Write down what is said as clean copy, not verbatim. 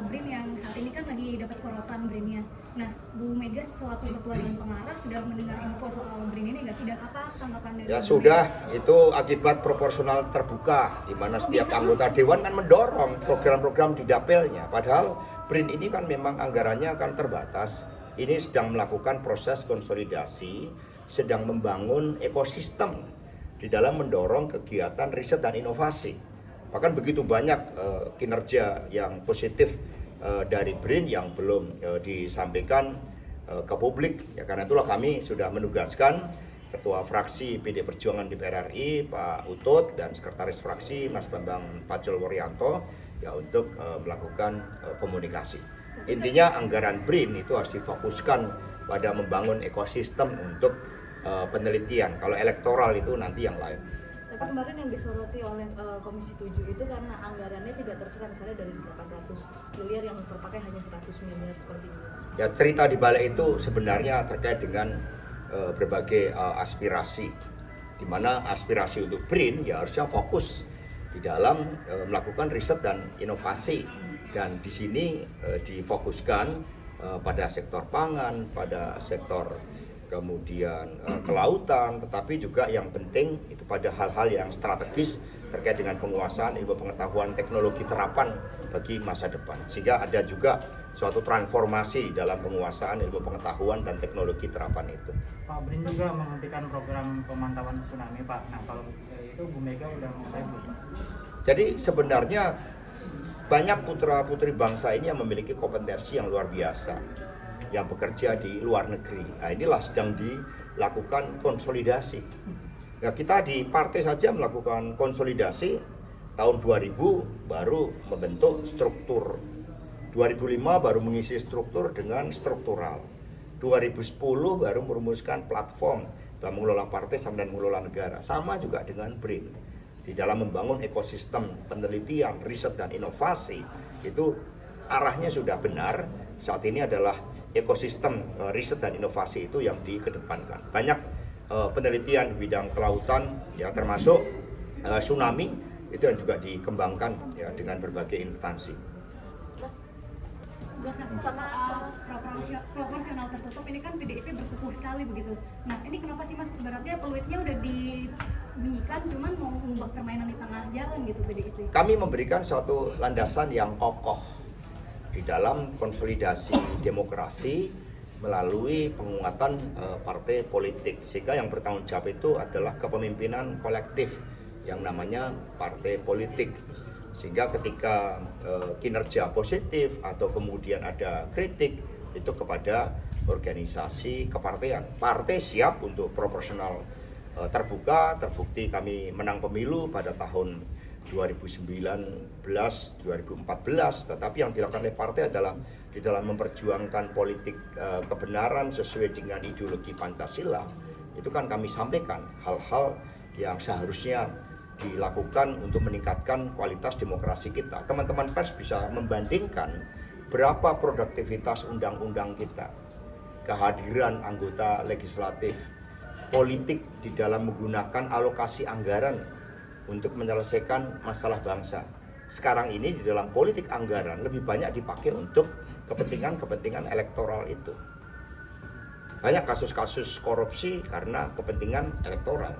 BRIN yang saat ini kan lagi dapat sorotan BRIN-nya. Nah, Bu Mega selaku Ketua Dewan Pengarah sudah mendengar info soal BRIN ini nggak sih, dan apa tanggapan dari Ya Bu sudah, Mega? itu akibat proporsional terbuka, di mana setiap anggota Dewan kan mendorong program-program di dapilnya. Padahal BRIN ini kan memang anggarannya kan terbatas. Ini sedang melakukan proses konsolidasi, sedang membangun ekosistem di dalam mendorong kegiatan riset dan inovasi. Bahkan begitu banyak kinerja yang positif dari BRIN yang belum disampaikan ke publik. Ya, karena itulah kami sudah menugaskan Ketua Fraksi PD Perjuangan DPR RI Pak Utut dan Sekretaris Fraksi Mas Bambang Pacul Woryanto ya untuk melakukan komunikasi. Intinya anggaran BRIN itu harus difokuskan pada membangun ekosistem untuk penelitian. Kalau elektoral itu nanti yang lain. Tapi kemarin yang disoroti oleh Komisi 7 itu karena anggarannya tidak terserap, misalnya dari 800 miliar yang terpakai hanya 100 miliar seperti itu. Ya, cerita di balik itu sebenarnya terkait dengan berbagai aspirasi, di mana aspirasi untuk BRIN ya harusnya fokus di dalam melakukan riset dan inovasi, dan di sini difokuskan pada sektor pangan, pada sektor kemudian kelautan, tetapi juga yang penting itu pada hal-hal yang strategis terkait dengan penguasaan ilmu pengetahuan teknologi terapan bagi masa depan, sehingga ada juga suatu transformasi dalam penguasaan ilmu pengetahuan dan teknologi terapan itu. Pak, BRIN juga menghentikan program pemantauan tsunami, Pak. Nah, kalau itu Bu Mega udah mulai belum, Pak? Jadi sebenarnya banyak putra-putri bangsa ini yang memiliki kompetensi yang luar biasa, yang bekerja di luar negeri. Nah, inilah sedang dilakukan konsolidasi. Ya, kita di partai saja melakukan konsolidasi. Tahun 2000 baru membentuk struktur. 2005 baru mengisi struktur dengan struktural. 2010 baru merumuskan platform dalam mengelola partai sama dan mengelola negara. Sama juga dengan BRIN. Di dalam membangun ekosistem penelitian, riset, dan inovasi, itu arahnya sudah benar. Saat ini adalah ekosistem riset dan inovasi itu yang dikedepankan. Banyak penelitian di bidang kelautan, ya termasuk tsunami, itu yang juga dikembangkan ya dengan berbagai instansi. Soal proporsional tertutup ini kan PDIP berkukuh sekali begitu. Nah, ini kenapa sih Mas, ibaratnya peluitnya udah dibunyikan, cuman mau mengubah permainan di tengah jalan gitu PDIP? Kami memberikan suatu landasan yang kokoh di dalam konsolidasi demokrasi melalui penguatan partai politik, sehingga yang bertanggung jawab itu adalah kepemimpinan kolektif yang namanya partai politik. Sehingga ketika kinerja positif atau kemudian ada kritik itu kepada organisasi kepartean. Partai siap untuk proporsional terbuka, terbukti kami menang pemilu pada tahun 2019, 2014, tetapi yang dilakukan oleh partai adalah di dalam memperjuangkan politik kebenaran sesuai dengan ideologi Pancasila. Itu kan kami sampaikan hal-hal yang seharusnya dilakukan untuk meningkatkan kualitas demokrasi kita. Teman-teman pers bisa membandingkan berapa produktivitas undang-undang kita, kehadiran anggota legislatif, politik di dalam menggunakan alokasi anggaran untuk menyelesaikan masalah bangsa. Sekarang ini di dalam politik anggaran lebih banyak dipakai untuk kepentingan-kepentingan elektoral itu. Banyak kasus-kasus korupsi karena kepentingan elektoral.